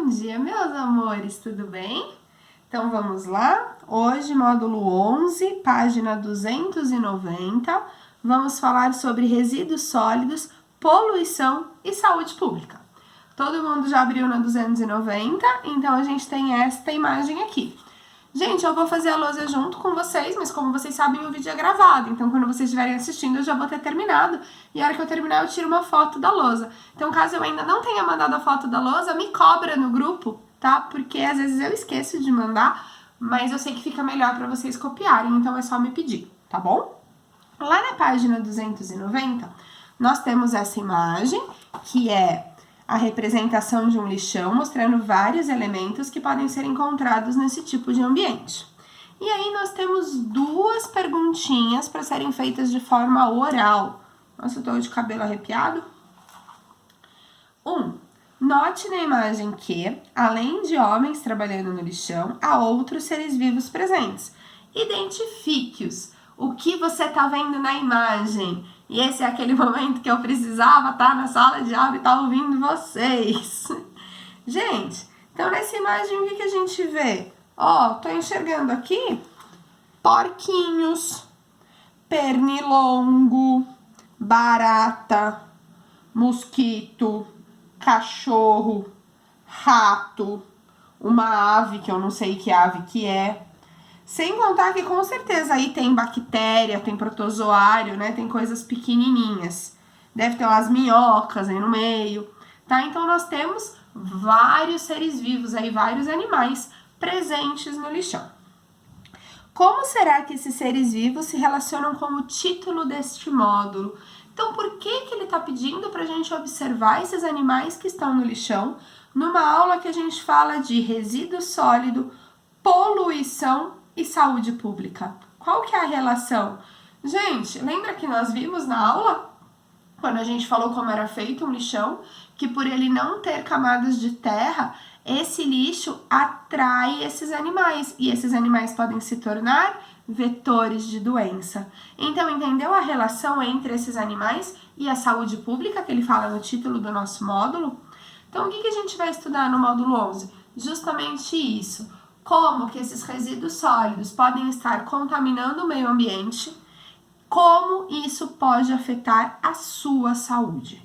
Bom dia, meus amores, tudo bem? Então vamos lá. Hoje, módulo 11, página 290, vamos falar sobre resíduos sólidos, poluição e saúde pública. Todo mundo já abriu na 290, então a gente tem esta imagem aqui. Gente, eu vou fazer a lousa junto com vocês, mas como vocês sabem, o vídeo é gravado. Então, quando vocês estiverem assistindo, eu já vou ter terminado. E a hora que eu terminar, eu tiro uma foto da lousa. Então, caso eu ainda não tenha mandado a foto da lousa, me cobra no grupo, tá? Porque às vezes eu esqueço de mandar, mas eu sei que fica melhor pra vocês copiarem, então é só me pedir, tá bom? Lá na página 290, nós temos essa imagem, que é a representação de um lixão, mostrando vários elementos que podem ser encontrados nesse tipo de ambiente. E aí nós temos duas perguntinhas para serem feitas de forma oral. Nossa, eu tô de cabelo arrepiado. Note na imagem que, além de homens trabalhando no lixão, há outros seres vivos presentes. Identifique-os. O que você tá vendo na imagem? E esse é aquele momento que eu precisava estar na sala de aula e estar ouvindo vocês. Gente, então nessa imagem o que a gente vê? Ó, tô enxergando aqui porquinhos, pernilongo, barata, mosquito, cachorro, rato, uma ave que eu não sei que ave que é. Sem contar que com certeza aí tem bactéria, tem protozoário, né? Tem coisas pequenininhas. Deve ter umas minhocas aí no meio, tá? Então nós temos vários seres vivos aí, vários animais presentes no lixão. Como será que esses seres vivos se relacionam com o título deste módulo? Então por que ele tá pedindo pra gente observar esses animais que estão no lixão numa aula que a gente fala de resíduo sólido, poluição e saúde pública? Qual que é a relação? Gente, lembra que nós vimos na aula, quando a gente falou como era feito um lixão, que por ele não ter camadas de terra, esse lixo atrai esses animais, e esses animais podem se tornar vetores de doença. Então, entendeu a relação entre esses animais e a saúde pública, que ele fala no título do nosso módulo? Então, o que a gente vai estudar no módulo 11? Justamente isso. Como que esses resíduos sólidos podem estar contaminando o meio ambiente, como isso pode afetar a sua saúde,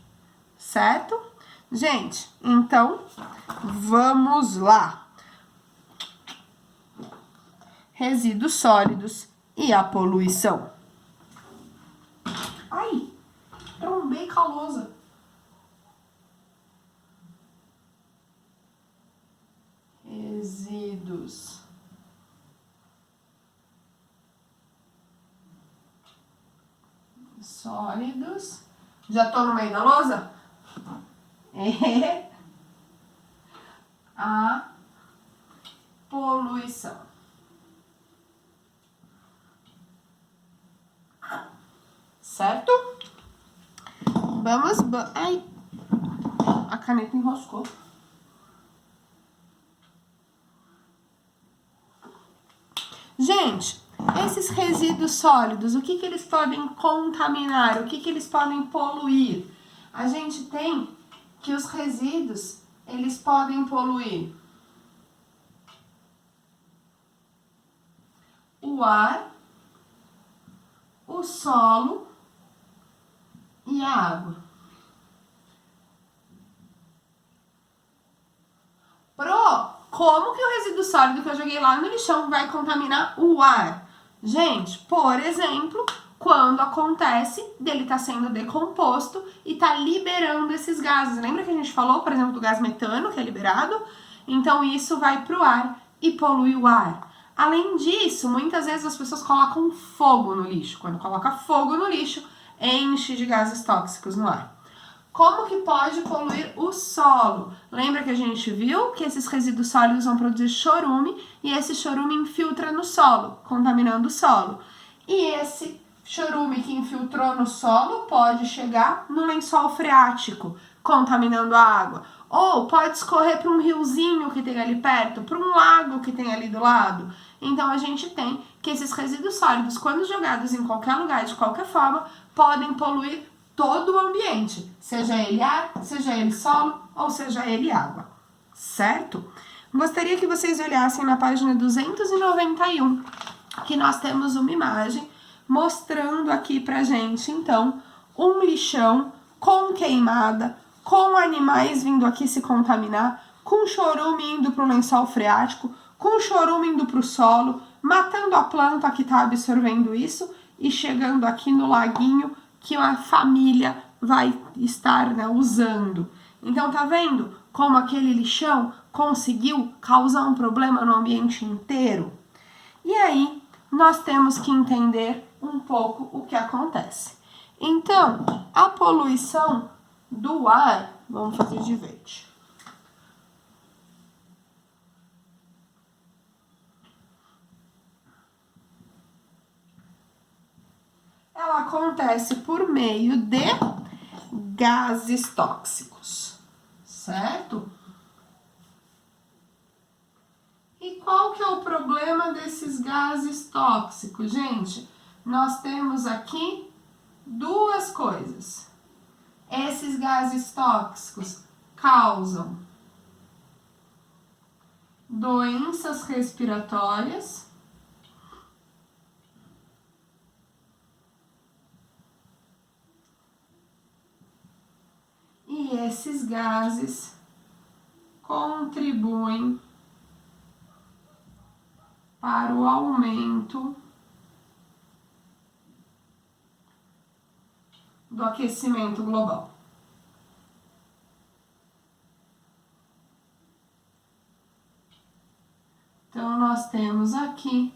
certo? Gente, então, vamos lá. Resíduos sólidos e a poluição. Ai, trombei com a lousa. Resíduos sólidos. Já tô no meio da lousa? A poluição. Certo? Vamos... Ai, a caneta enroscou. Gente, esses resíduos sólidos, o que eles podem contaminar? O que eles podem poluir? A gente tem que os resíduos, eles podem poluir o ar, o solo e a água. Como que o resíduo sólido que eu joguei lá no lixão vai contaminar o ar? Gente, por exemplo, quando acontece dele estar sendo decomposto e tá liberando esses gases. Lembra que a gente falou, por exemplo, do gás metano, que é liberado? Então isso vai pro ar e polui o ar. Além disso, muitas vezes as pessoas colocam fogo no lixo. Quando coloca fogo no lixo, enche de gases tóxicos no ar. Como que pode poluir o solo? Lembra que a gente viu que esses resíduos sólidos vão produzir chorume e esse chorume infiltra no solo, contaminando o solo. E esse chorume que infiltrou no solo pode chegar no lençol freático, contaminando a água. Ou pode escorrer para um riozinho que tem ali perto, para um lago que tem ali do lado. Então a gente tem que esses resíduos sólidos, quando jogados em qualquer lugar, de qualquer forma, podem poluir todo o ambiente, seja ele ar, seja ele solo ou seja ele água. certo? Gostaria que vocês olhassem na página 291, que nós temos uma imagem mostrando aqui pra gente, então, um lixão com queimada, com animais vindo aqui se contaminar, com chorume indo pro lençol freático, com chorume indo pro solo, matando a planta que tá absorvendo isso e chegando aqui no laguinho que a família vai estar, né, usando. Então, tá vendo como aquele lixão conseguiu causar um problema no ambiente inteiro? E aí, nós temos que entender um pouco o que acontece. Então, a poluição do ar, vamos fazer de verde. Ela acontece por meio de gases tóxicos, certo? E qual que é o problema desses gases tóxicos, gente? Nós temos aqui duas coisas. Esses gases tóxicos causam doenças respiratórias e esses gases contribuem para o aumento do aquecimento global. Então, nós temos aqui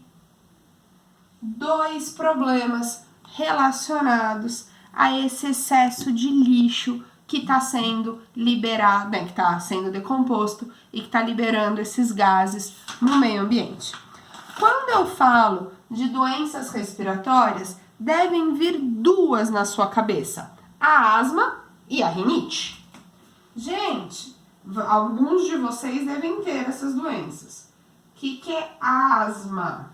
dois problemas relacionados a esse excesso de lixo que está sendo liberado, né, que está sendo decomposto e que está liberando esses gases no meio ambiente. Quando eu falo de doenças respiratórias, devem vir duas na sua cabeça: a asma e a rinite. Gente, alguns de vocês devem ter essas doenças. O que é asma?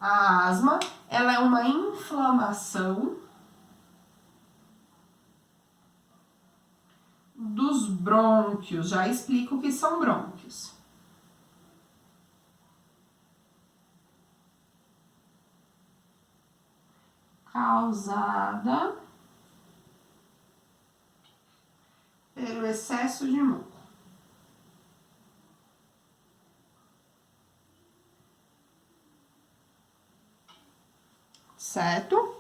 A asma, ela é uma inflamação dos brônquios. Já explico o que são brônquios. Causada pelo excesso de muco. Certo?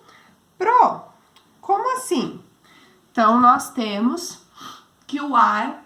Como assim? Então, nós temos que o ar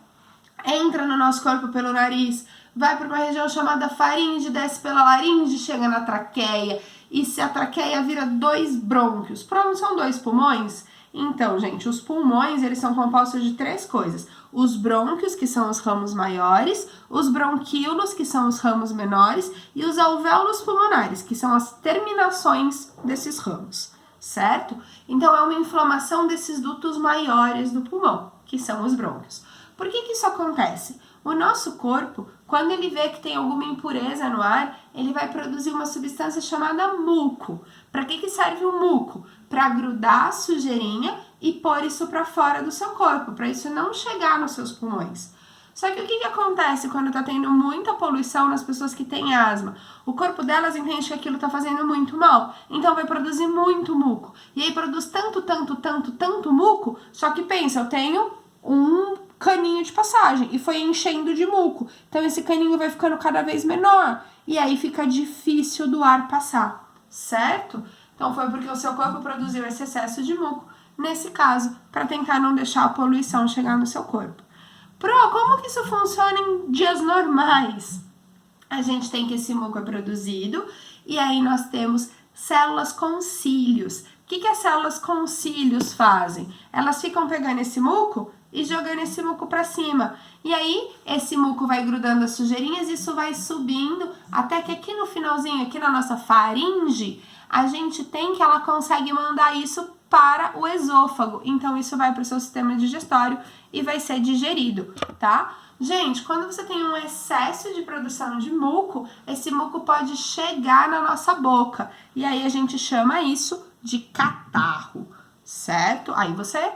entra no nosso corpo pelo nariz, vai para uma região chamada faringe, desce pela laringe, chega na traqueia. E se a traqueia vira dois brônquios, não são dois pulmões? Então, gente, os pulmões, eles são compostos de três coisas. Os brônquios, que são os ramos maiores, os bronquíolos, que são os ramos menores, e os alvéolos pulmonares, que são as terminações desses ramos, certo? Então, é uma inflamação desses dutos maiores do pulmão, que são os brônquios. Por que isso acontece? O nosso corpo, quando ele vê que tem alguma impureza no ar, ele vai produzir uma substância chamada muco. Para que serve o muco? Para grudar a sujeirinha e pôr isso para fora do seu corpo, para isso não chegar nos seus pulmões. Só que o que acontece quando está tendo muita poluição nas pessoas que têm asma? O corpo delas entende que aquilo está fazendo muito mal, então vai produzir muito muco. E aí produz tanto muco, só que pensa, eu tenho um caninho de passagem e foi enchendo de muco. Então esse caninho vai ficando cada vez menor e aí fica difícil do ar passar, certo? Então foi porque o seu corpo produziu esse excesso de muco, nesse caso, para tentar não deixar a poluição chegar no seu corpo. Como que isso funciona em dias normais? A gente tem que esse muco é produzido e aí nós temos células com cílios. O que as células com cílios fazem? Elas ficam pegando esse muco e jogando esse muco para cima. E aí, esse muco vai grudando as sujeirinhas, isso vai subindo, até que aqui no finalzinho, aqui na nossa faringe, a gente tem que ela consegue mandar isso para o esôfago. Então, isso vai para o seu sistema digestório e vai ser digerido, tá? Gente, quando você tem um excesso de produção de muco, esse muco pode chegar na nossa boca. E aí, a gente chama isso de catarro, certo? Aí você,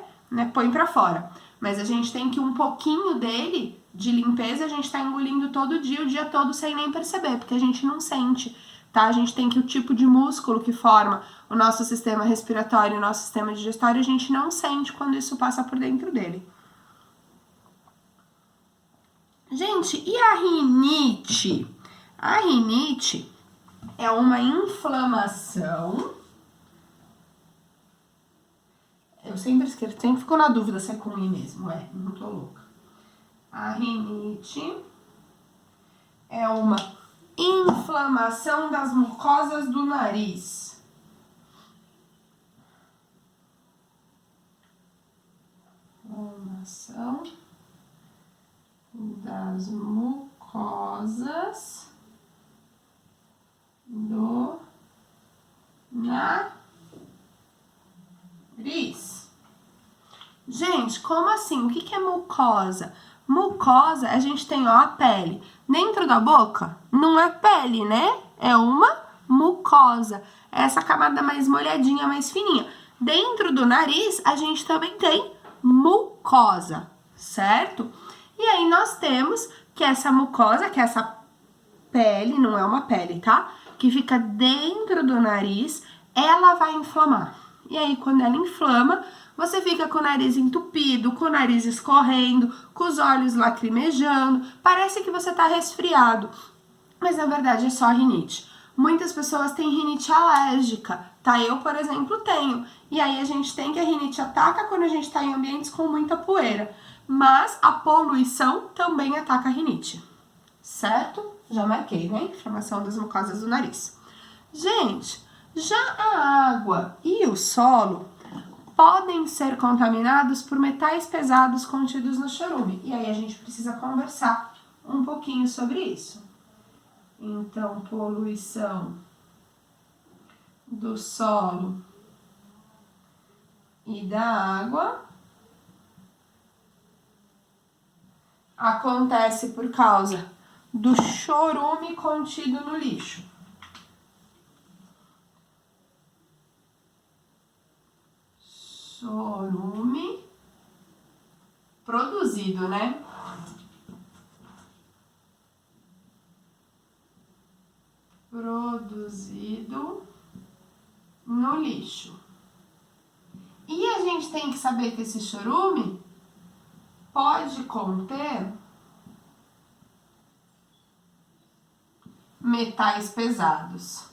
põe para fora. Mas a gente tem que um pouquinho dele de limpeza, a gente tá engolindo todo dia, o dia todo, sem nem perceber, porque a gente não sente, tá? A gente tem que o tipo de músculo que forma o nosso sistema respiratório, o nosso sistema digestório, a gente não sente quando isso passa por dentro dele. Gente, e a rinite? A rinite é uma inflamação. Eu sempre esqueço, sempre fico na dúvida se é com I mesmo, não tô louca. A rinite é uma inflamação das mucosas do nariz. Inflamação das mucosas do nariz. Gente, como assim? O que é mucosa? Mucosa, a gente tem, ó, a pele. Dentro da boca, não é pele, né? É uma mucosa. Essa camada mais molhadinha, mais fininha. Dentro do nariz, a gente também tem mucosa, certo? E aí, nós temos que essa mucosa, que é essa pele, não é uma pele, tá? Que fica dentro do nariz, ela vai inflamar. E aí, quando ela inflama, você fica com o nariz entupido, com o nariz escorrendo, com os olhos lacrimejando, parece que você tá resfriado, mas na verdade é só rinite. Muitas pessoas têm rinite alérgica, tá? Eu, por exemplo, tenho. E aí a gente tem que a rinite ataca quando a gente tá em ambientes com muita poeira, mas a poluição também ataca a rinite, certo? Já marquei, né? Inflamação das mucosas do nariz. Gente, já a água e o solo podem ser contaminados por metais pesados contidos no chorume. E aí a gente precisa conversar um pouquinho sobre isso. Então, poluição do solo e da água acontece por causa do chorume contido no lixo. Chorume produzido, né? Produzido no lixo. E a gente tem que saber que esse chorume pode conter metais pesados.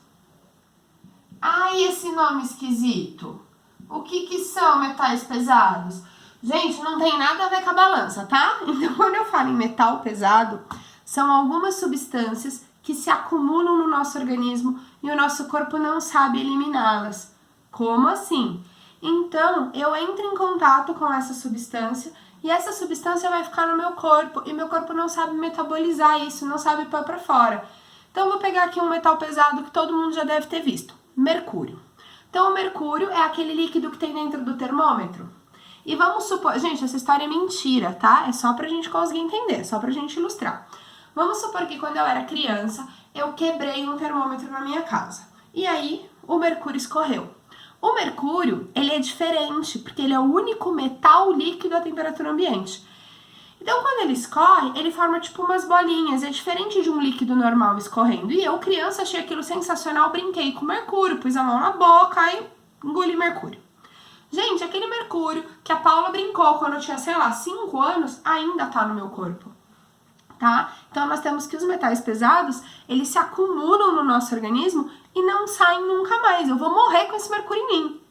Ai, esse nome esquisito. O que são metais pesados? Gente, não tem nada a ver com a balança, tá? Então, quando eu falo em metal pesado, são algumas substâncias que se acumulam no nosso organismo e o nosso corpo não sabe eliminá-las. Como assim? Então, eu entro em contato com essa substância e essa substância vai ficar no meu corpo e meu corpo não sabe metabolizar isso, não sabe pôr pra fora. Então, eu vou pegar aqui um metal pesado que todo mundo já deve ter visto: mercúrio. Então, o mercúrio é aquele líquido que tem dentro do termômetro. E vamos supor... Gente, essa história é mentira, tá? É só pra gente conseguir entender, só pra gente ilustrar. Vamos supor que quando eu era criança, eu quebrei um termômetro na minha casa. E aí, o mercúrio escorreu. O mercúrio, ele é diferente, porque ele é o único metal líquido à temperatura ambiente. Então, quando ele escorre, ele forma tipo umas bolinhas, é diferente de um líquido normal escorrendo. E eu, criança, achei aquilo sensacional, brinquei com mercúrio, pus a mão na boca e engoli mercúrio. Gente, aquele mercúrio que a Paula brincou quando eu tinha, sei lá, 5 anos, ainda tá no meu corpo, tá? Então, nós temos que os metais pesados, eles se acumulam no nosso organismo e não saem nunca mais. Eu vou morrer com esse mercúrio em mim,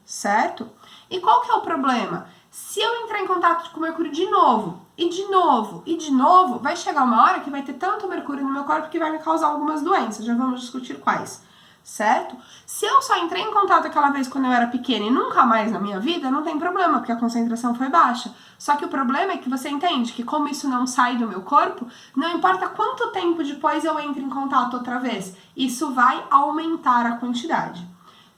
certo? E qual que é o problema? Se eu entrar em contato com o mercúrio de novo, e de novo, e de novo, vai chegar uma hora que vai ter tanto mercúrio no meu corpo que vai me causar algumas doenças. Já vamos discutir quais, certo? Se eu só entrei em contato aquela vez quando eu era pequena e nunca mais na minha vida, não tem problema, porque a concentração foi baixa. Só que o problema é que você entende que como isso não sai do meu corpo, não importa quanto tempo depois eu entre em contato outra vez, isso vai aumentar a quantidade.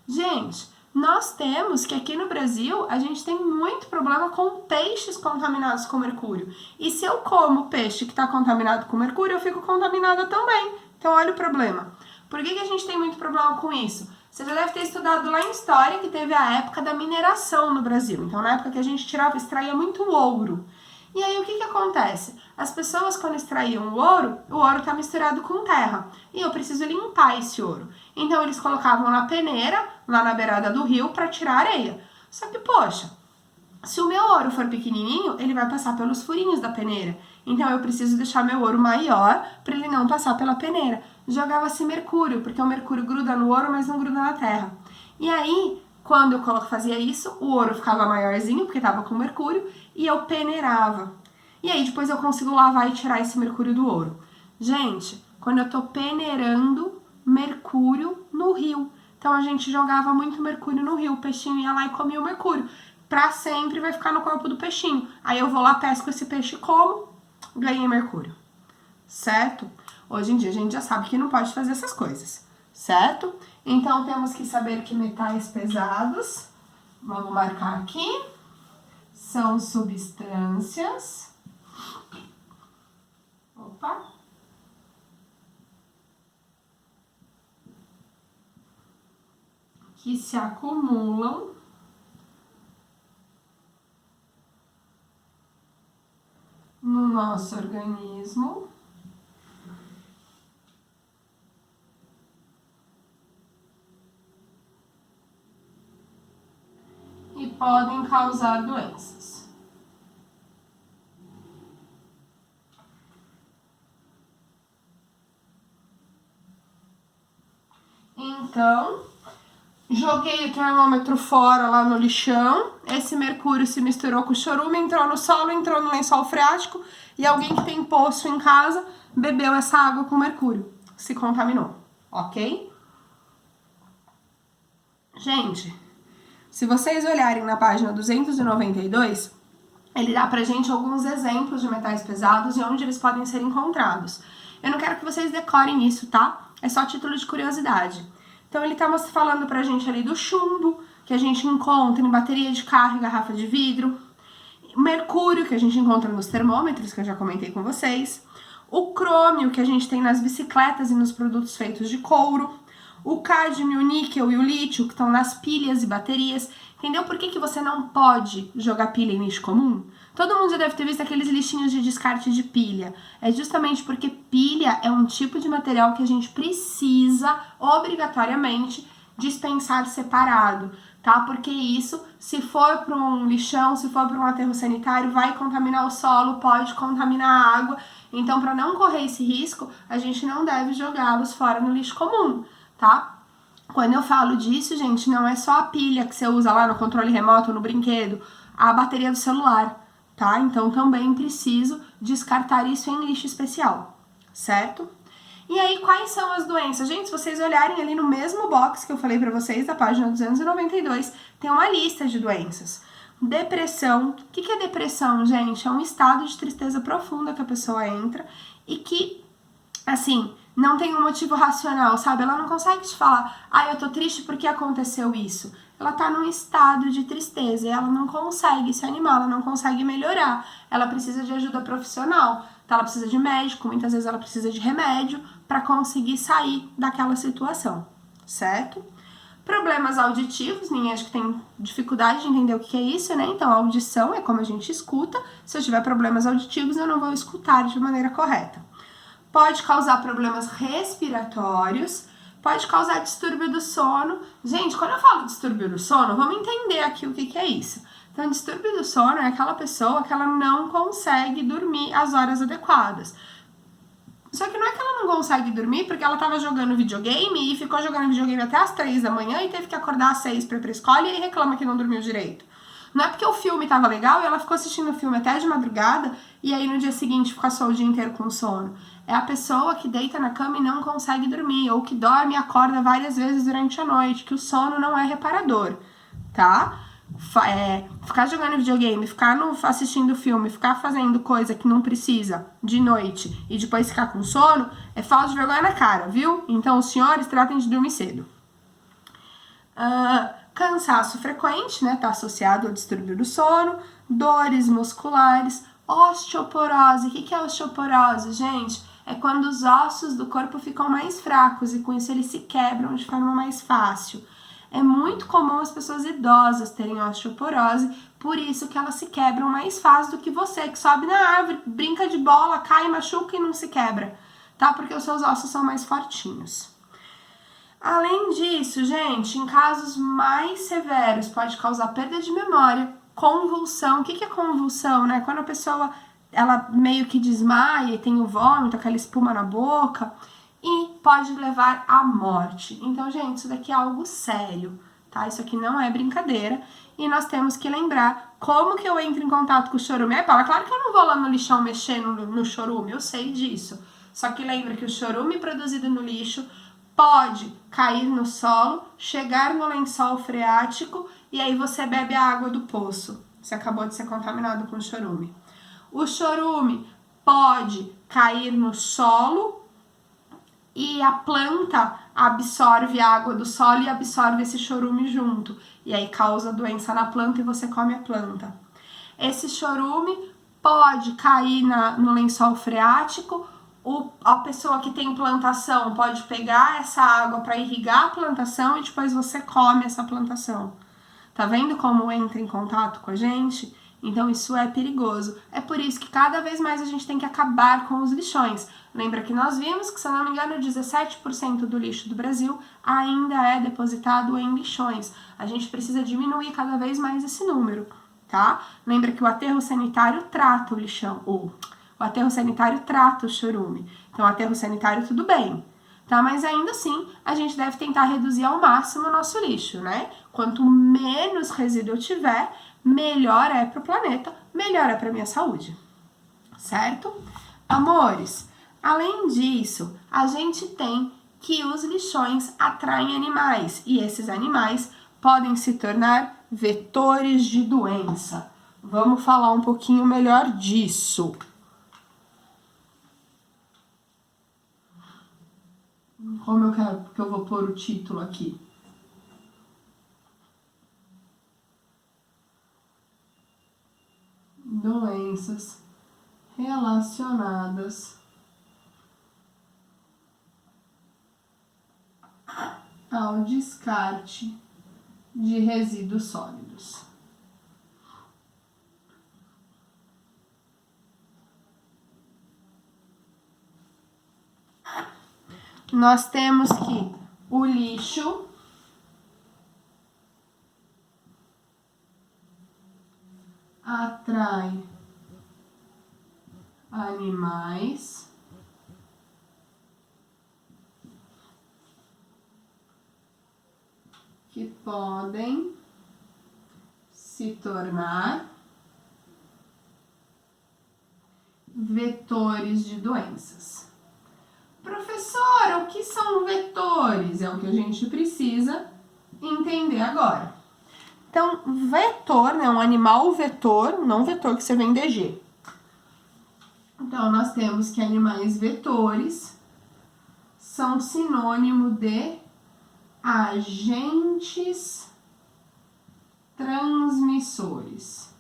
Gente, nós temos que aqui no Brasil, a gente tem muito problema com peixes contaminados com mercúrio. E se eu como peixe que está contaminado com mercúrio, eu fico contaminada também. Então, olha o problema. Por que a gente tem muito problema com isso? Você já deve ter estudado lá em História que teve a época da mineração no Brasil. Então, na época que a gente extraía muito ouro. E aí o que acontece? As pessoas quando extraíam o ouro tá misturado com terra. E eu preciso limpar esse ouro. Então eles colocavam na peneira, lá na beirada do rio, para tirar a areia. Só que, poxa, se o meu ouro for pequenininho, ele vai passar pelos furinhos da peneira. Então eu preciso deixar meu ouro maior para ele não passar pela peneira. Jogava-se mercúrio, porque o mercúrio gruda no ouro, mas não gruda na terra. E aí, quando eu fazia isso, o ouro ficava maiorzinho, porque estava com mercúrio, e eu peneirava. E aí depois eu consigo lavar e tirar esse mercúrio do ouro. Gente, quando eu tô peneirando mercúrio no rio. Então a gente jogava muito mercúrio no rio, o peixinho ia lá e comia o mercúrio. Pra sempre vai ficar no corpo do peixinho. Aí eu vou lá, pesco esse peixe e como, ganhei mercúrio. Certo? Hoje em dia a gente já sabe que não pode fazer essas coisas. Certo? Então temos que saber que metais pesados, vamos marcar aqui, são substâncias. Opa! Que se acumulam no nosso organismo e podem causar doenças. Então, joguei o termômetro fora lá no lixão, esse mercúrio se misturou com o chorume, entrou no solo, entrou no lençol freático e alguém que tem poço em casa bebeu essa água com mercúrio, se contaminou, ok? Gente, se vocês olharem na página 292, ele dá pra gente alguns exemplos de metais pesados e onde eles podem ser encontrados. Eu não quero que vocês decorem isso, tá? É só título de curiosidade. Então ele tá falando pra gente ali do chumbo, que a gente encontra em bateria de carro e garrafa de vidro. Mercúrio, que a gente encontra nos termômetros, que eu já comentei com vocês. O crômio, que a gente tem nas bicicletas e nos produtos feitos de couro. O cádmio, o níquel e o lítio, que estão nas pilhas e baterias. Entendeu por que você não pode jogar pilha em lixo comum? Todo mundo já deve ter visto aqueles lixinhos de descarte de pilha. É justamente porque pilha é um tipo de material que a gente precisa, obrigatoriamente, dispensar separado, tá? Porque isso, se for para um lixão, se for para um aterro sanitário, vai contaminar o solo, pode contaminar a água. Então, para não correr esse risco, a gente não deve jogá-los fora no lixo comum, tá? Quando eu falo disso, gente, não é só a pilha que você usa lá no controle remoto, no brinquedo, a bateria do celular, tá? Então também preciso descartar isso em lixo especial, certo? E aí, quais são as doenças? Gente, se vocês olharem ali no mesmo box que eu falei pra vocês, da página 292, tem uma lista de doenças. Depressão. O que é depressão, gente? É um estado de tristeza profunda que a pessoa entra e que, assim, não tem um motivo racional, sabe? Ela não consegue te falar, eu tô triste porque aconteceu isso. Ela tá num estado de tristeza e ela não consegue se animar, ela não consegue melhorar. Ela precisa de ajuda profissional, tá? Ela precisa de médico, muitas vezes ela precisa de remédio para conseguir sair daquela situação, certo? Problemas auditivos, ninguém acho que tem dificuldade de entender o que é isso, né? Então, a audição é como a gente escuta. Se eu tiver problemas auditivos, eu não vou escutar de maneira correta. Pode causar problemas respiratórios, pode causar distúrbio do sono. Gente, quando eu falo distúrbio do sono, vamos entender aqui o que é isso. Então, distúrbio do sono é aquela pessoa que ela não consegue dormir às horas adequadas. Só que não é que ela não consegue dormir porque ela tava jogando videogame e ficou jogando videogame até as 3 da manhã e teve que acordar às 6 pra ir pra escola e aí reclama que não dormiu direito. Não é porque o filme tava legal e ela ficou assistindo o filme até de madrugada e aí no dia seguinte passou o dia inteiro com sono. É a pessoa que deita na cama e não consegue dormir, ou que dorme e acorda várias vezes durante a noite, que o sono não é reparador, tá? Ficar jogando videogame, ficar assistindo filme, ficar fazendo coisa que não precisa de noite e depois ficar com sono, é falta de vergonha na cara, viu? Então, os senhores tratem de dormir cedo. Cansaço frequente, né? Tá associado ao distúrbio do sono, dores musculares, osteoporose. O que é osteoporose, gente? É quando os ossos do corpo ficam mais fracos e com isso eles se quebram de forma mais fácil. É muito comum as pessoas idosas terem osteoporose Por isso que elas se quebram mais fácil do que você, que sobe na árvore, brinca de bola, cai, machuca e não se quebra, tá? Porque os seus ossos são mais fortinhos. Além disso, gente, em casos mais severos, pode causar perda de memória, convulsão. O que é convulsão, né? Quando a pessoa, ela meio que desmaia e tem o vômito, aquela espuma na boca, e pode levar à morte. Então, gente, isso daqui é algo sério, tá? Isso aqui não é brincadeira. E nós temos que lembrar como que eu entro em contato com o chorume. É, Paula, claro que eu não vou lá no lixão mexer no chorume, eu sei disso. Só que lembra que o chorume produzido no lixo pode cair no solo, chegar no lençol freático e aí você bebe a água do poço. Você acabou de ser contaminado com chorume. O chorume pode cair no solo e a planta absorve a água do solo e absorve esse chorume junto. E aí causa doença na planta e você come a planta. Esse chorume pode cair no lençol freático. A pessoa que tem plantação pode pegar essa água para irrigar a plantação e depois você come essa plantação. Tá vendo como entra em contato com a gente? Então isso é perigoso. É por isso que cada vez mais a gente tem que acabar com os lixões. Lembra que nós vimos que, se eu não me engano, 17% do lixo do Brasil ainda é depositado em lixões. A gente precisa diminuir cada vez mais esse número, tá? Lembra que o aterro sanitário trata o lixão, o aterro sanitário trata o chorume. Então, o aterro sanitário tudo bem, tá? Mas ainda assim, a gente deve tentar reduzir ao máximo o nosso lixo, né? Quanto menos resíduo eu tiver, melhor é para o planeta, melhor é para minha saúde, certo? Amores, além disso, a gente tem que os lixões atraem animais e esses animais podem se tornar vetores de doença. Vamos falar um pouquinho melhor disso. Como eu quero que eu vou pôr o título aqui? Doenças relacionadas ao descarte de resíduos sólidos. Nós temos que o lixo atrai animais que podem se tornar vetores de doenças. Professora, o que são vetores? É o que a gente precisa entender agora. Então, vetor, né, um animal vetor, não vetor que você vem DG. Então, nós temos que animais vetores são sinônimo de agentes transmissores.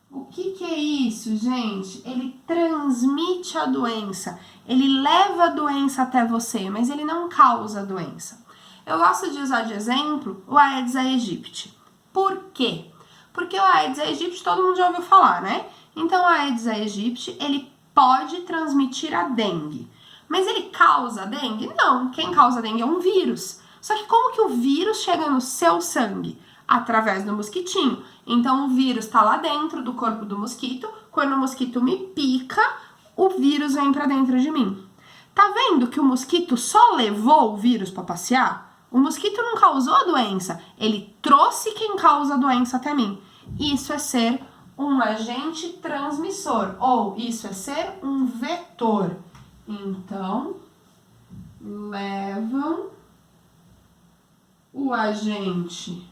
O que é isso, gente? Ele transmite a doença, ele leva a doença até você, mas ele não causa a doença. Eu gosto de usar de exemplo o Aedes aegypti. Por quê? Porque o Aedes aegypti todo mundo já ouviu falar, né? Então, o Aedes aegypti, ele pode transmitir a dengue. Mas ele causa a dengue? Não, quem causa a dengue é um vírus. Só que como que o vírus chega no seu sangue? Através do mosquitinho. Então, o vírus está lá dentro do corpo do mosquito. Quando o mosquito me pica, o vírus vem para dentro de mim. Tá vendo que o mosquito só levou o vírus para passear? O mosquito não causou a doença, ele trouxe quem causa a doença até mim. Isso é ser um agente transmissor, ou isso é ser um vetor. Então, levam o agente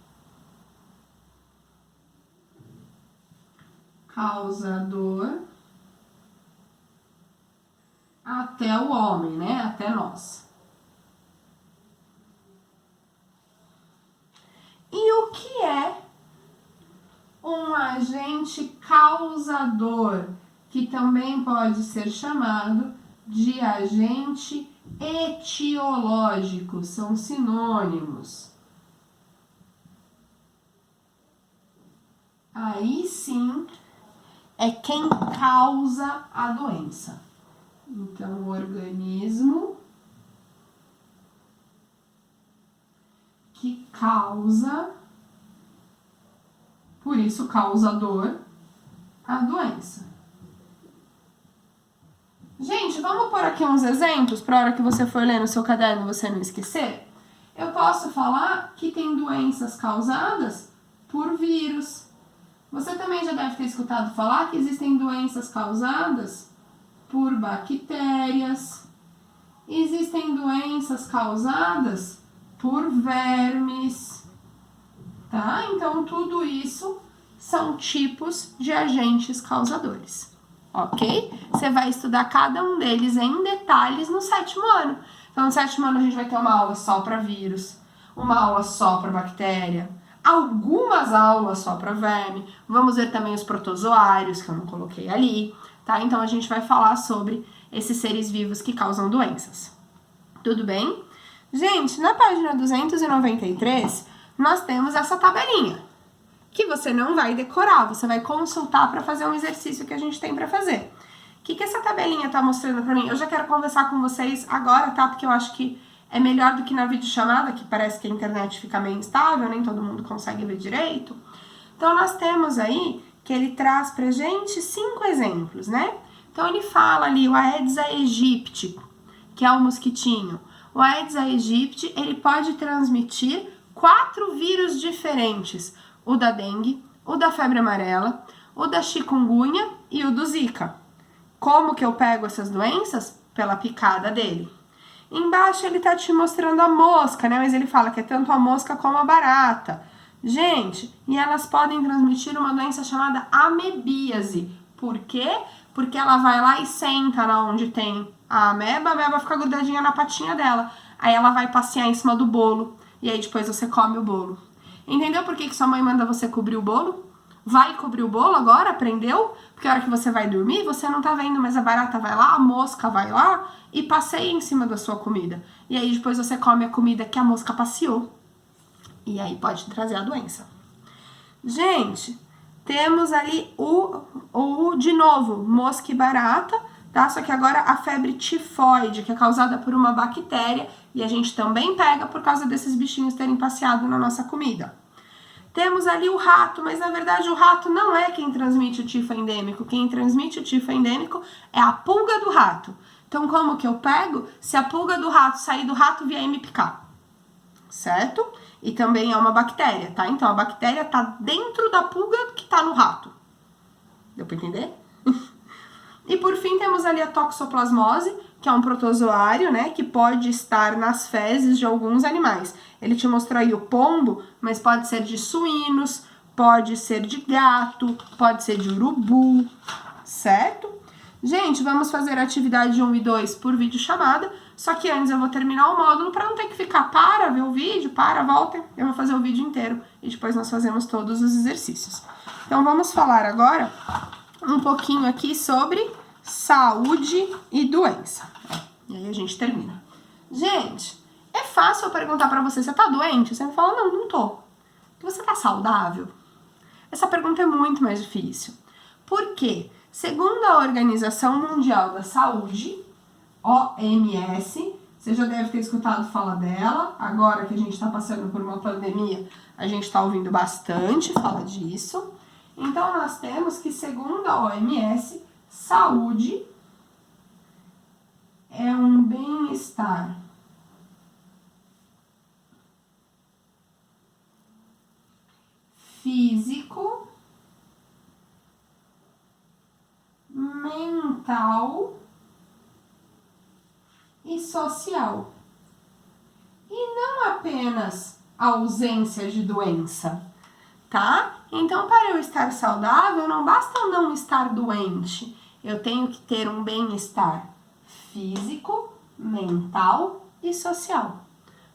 causador até o homem, né? Até nós. E o que é um agente causador, que também pode ser chamado de agente etiológico? São sinônimos. aí sim é quem causa a doença. Então, o organismo que causa, por isso causador, a doença. Gente, vamos pôr aqui uns exemplos para a hora que você for ler no seu caderno você não esquecer? Eu posso falar que tem doenças causadas por vírus. Você também já deve ter escutado falar que existem doenças causadas por bactérias. Existem doenças causadas por vermes, tá? Então, tudo isso são tipos de agentes causadores, ok? Você vai estudar cada um deles em detalhes no 7º ano. Então, no 7º ano a gente vai ter uma aula só para vírus, uma aula só para bactéria, algumas aulas só para verme. Vamos ver também os protozoários, que eu não coloquei ali, tá? Então, a gente vai falar sobre esses seres vivos que causam doenças. Tudo bem? Gente, na página 293, nós temos essa tabelinha, que você não vai decorar, você vai consultar para fazer um exercício que a gente tem para fazer. O que essa tabelinha tá mostrando para mim? Eu já quero conversar com vocês agora, tá? Porque eu acho que é melhor do que na videochamada, que parece que a internet fica meio instável, nem todo mundo consegue ver direito. Então, nós temos aí que ele traz pra gente 5 exemplos, né? Então, ele fala ali o Aedes aegypti, que é o mosquitinho. O Aedes aegypti, ele pode transmitir 4 vírus diferentes. O da dengue, o da febre amarela, o da chikungunya e o do zika. Como que eu pego essas doenças? Pela picada dele. Embaixo ele tá te mostrando a mosca, né? Mas ele fala que é tanto a mosca como a barata. Gente, e elas podem transmitir uma doença chamada amebíase. Por quê? Porque ela vai lá e senta na onde tem a ameba fica grudadinha na patinha dela. Aí ela vai passear em cima do bolo. E aí depois você come o bolo. Entendeu por que sua mãe manda você cobrir o bolo? Vai cobrir o bolo agora? Aprendeu? Porque a hora que você vai dormir, você não tá vendo, mas a barata vai lá, a mosca vai lá e passeia em cima da sua comida. E aí depois você come a comida que a mosca passeou. E aí pode trazer a doença. Gente, temos ali de novo, mosca e barata, tá? Só que agora a febre tifoide, que é causada por uma bactéria, e a gente também pega por causa desses bichinhos terem passeado na nossa comida. Temos ali o rato, mas na verdade o rato não é quem transmite o tifo endêmico. Quem transmite o tifo endêmico é a pulga do rato. Então, como que eu pego? Se a pulga do rato sair do rato, vier me picar, certo? E também é uma bactéria, tá? Então, a bactéria tá dentro da pulga que tá no rato. Deu pra entender? E por fim, temos ali a toxoplasmose, que é um protozoário, né, que pode estar nas fezes de alguns animais. Ele te mostrou aí o pombo, mas pode ser de suínos, pode ser de gato, pode ser de urubu, certo? Gente, vamos fazer a atividade 1 e 2 por videochamada, só que antes eu vou terminar o módulo para não ter que ficar, para, ver o vídeo, volta, eu vou fazer o vídeo inteiro e depois nós fazemos todos os exercícios. Então, vamos falar agora um pouquinho aqui sobre saúde e doença. E aí a gente termina. Gente, é fácil eu perguntar pra você, você tá doente? Você me fala, não, não tô. Você tá saudável? Essa pergunta é muito mais difícil. Por quê? Segundo a Organização Mundial da Saúde, OMS, você já deve ter escutado falar dela, agora que a gente tá passando por uma pandemia, a gente tá ouvindo bastante falar disso. Então, nós temos que, segundo a OMS, saúde é um bem-estar físico, mental e social. E não apenas a ausência de doença, tá? Então, para eu estar saudável, não basta eu não estar doente. Eu tenho que ter um bem-estar físico, mental e social.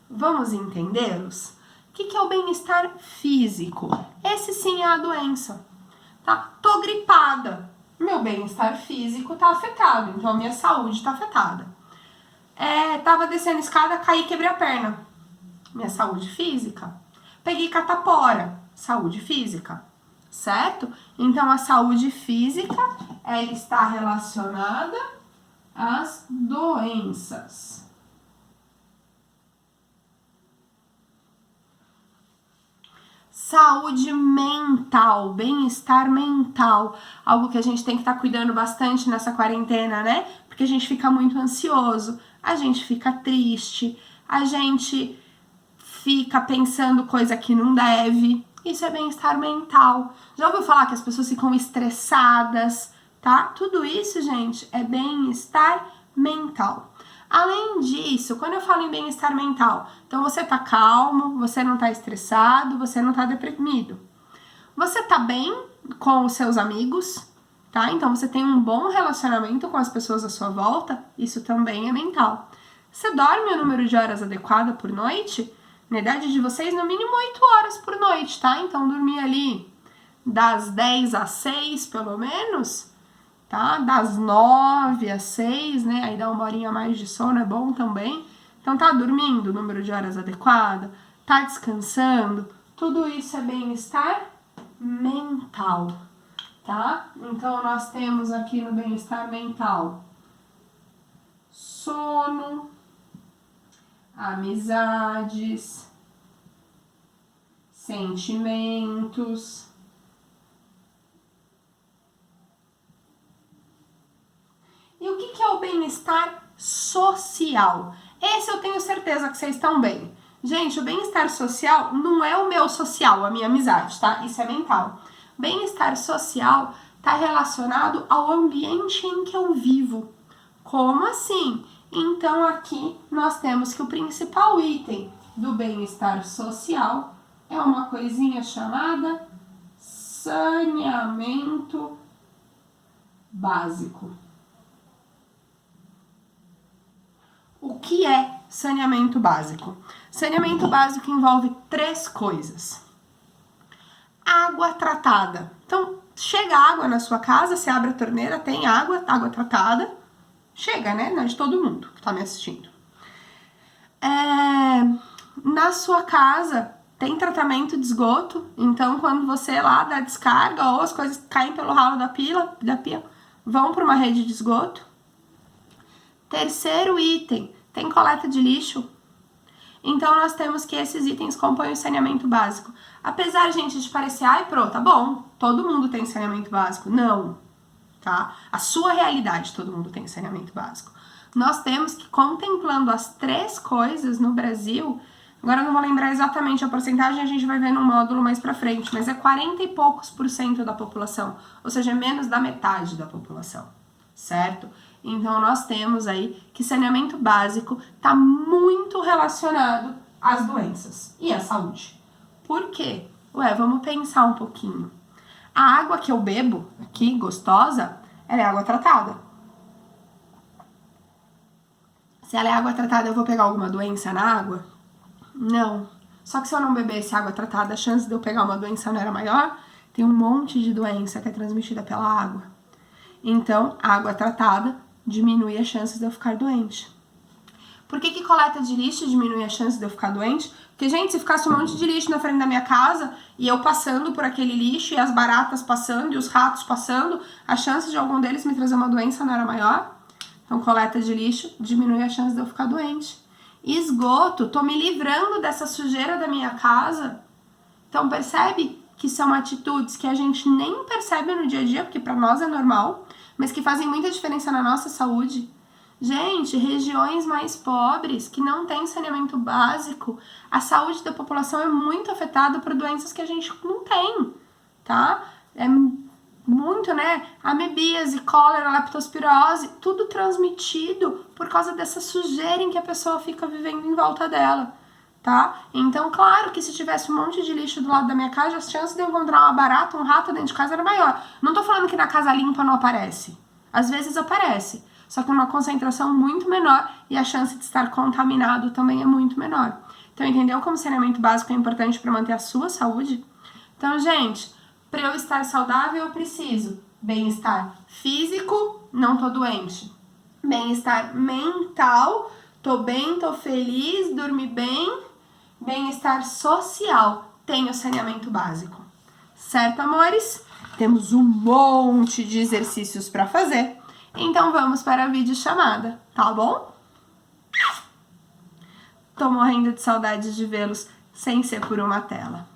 Vamos entendê-los? O que é o bem-estar físico? Esse sim é a doença, tá? Tô gripada. Meu bem-estar físico tá afetado, então a minha saúde tá afetada. Tava descendo escada, caí e quebrei a perna. Minha saúde física. Peguei catapora. Saúde física. certo? Então, a saúde física, ela está relacionada às doenças. Saúde mental, bem-estar mental, algo que a gente tem que estar cuidando bastante nessa quarentena, né? Porque a gente fica muito ansioso, a gente fica triste, a gente fica pensando coisa que não deve. Isso é bem-estar mental. Já ouviu falar que as pessoas ficam estressadas, tá? Tudo isso, gente, é bem-estar mental. Além disso, quando eu falo em bem-estar mental, então você tá calmo, você não tá estressado, você não tá deprimido. Você tá bem com os seus amigos, tá? Então você tem um bom relacionamento com as pessoas à sua volta, isso também é mental. Você dorme o número de horas adequado por noite? Na idade de vocês, no mínimo 8 horas por noite, tá? Então dormir ali das 10 às 6, pelo menos, tá? Das 9 às 6, né? Aí dá uma horinha a mais de sono, é bom também. Então tá dormindo o número de horas adequado, tá descansando, tudo isso é bem-estar mental, tá? Então nós temos aqui no bem-estar mental sono, amizades, sentimentos, e o que é o bem-estar social? Esse eu tenho certeza que vocês estão bem. Gente, o bem-estar social não é o meu social, a minha amizade, tá? Isso é mental. Bem-estar social está relacionado ao ambiente em que eu vivo. Como assim? Então, aqui nós temos que o principal item do bem-estar social é uma coisinha chamada saneamento básico. O que é saneamento básico? Saneamento básico envolve 3 coisas. Água tratada. Então, chega água na sua casa, você abre a torneira, tem água tratada. Chega, né? Não é de todo mundo que tá me assistindo. Na sua casa tem tratamento de esgoto, então quando você lá dá descarga ou as coisas caem pelo ralo da pia, vão para uma rede de esgoto. Terceiro item, tem coleta de lixo. Então nós temos que esses itens compõem o saneamento básico. Apesar, gente, de parecer, ai, pronto, tá bom, todo mundo tem saneamento básico. Não, tá? A sua realidade, todo mundo tem saneamento básico. Nós temos que, contemplando as 3 coisas no Brasil, agora eu não vou lembrar exatamente a porcentagem, a gente vai ver no módulo mais pra frente, mas é 40 e poucos % da população, ou seja, menos da metade da população, certo? Então nós temos aí que saneamento básico está muito relacionado às doenças e à saúde. Por quê? Ué, vamos pensar um pouquinho. A água que eu bebo aqui, gostosa, ela é água tratada. Se ela é água tratada, eu vou pegar alguma doença na água? Não. Só que se eu não bebesse água tratada, a chance de eu pegar uma doença não era maior? Tem um monte de doença que é transmitida pela água. Então, a água tratada diminui as chances de eu ficar doente. Por que coleta de lixo diminui a chance de eu ficar doente? Porque, gente, se ficasse um monte de lixo na frente da minha casa e eu passando por aquele lixo e as baratas passando e os ratos passando, a chance de algum deles me trazer uma doença não era maior? Então, coleta de lixo diminui a chance de eu ficar doente. Esgoto, tô me livrando dessa sujeira da minha casa. Então, percebe que são atitudes que a gente nem percebe no dia a dia, porque para nós é normal, mas que fazem muita diferença na nossa saúde. Gente, regiões mais pobres, que não têm saneamento básico, a saúde da população é muito afetada por doenças que a gente não tem, tá? É muito, né? Amebíase, cólera, leptospirose, tudo transmitido por causa dessa sujeira em que a pessoa fica vivendo em volta dela, tá? Então, claro que se tivesse um monte de lixo do lado da minha casa, as chances de eu encontrar uma barata, um rato dentro de casa era maior. Não tô falando que na casa limpa não aparece. Às vezes aparece, só que numa concentração muito menor e a chance de estar contaminado também é muito menor. Então, entendeu como saneamento básico é importante para manter a sua saúde? Então, gente, para eu estar saudável, eu preciso bem-estar físico, não tô doente. Bem-estar mental, tô bem, tô feliz, dormi bem. Bem-estar social, tenho saneamento básico, Certo, amores? Temos um monte de exercícios para fazer, então vamos para a videochamada, tá bom? Tô morrendo de saudade de vê-los sem ser por uma tela.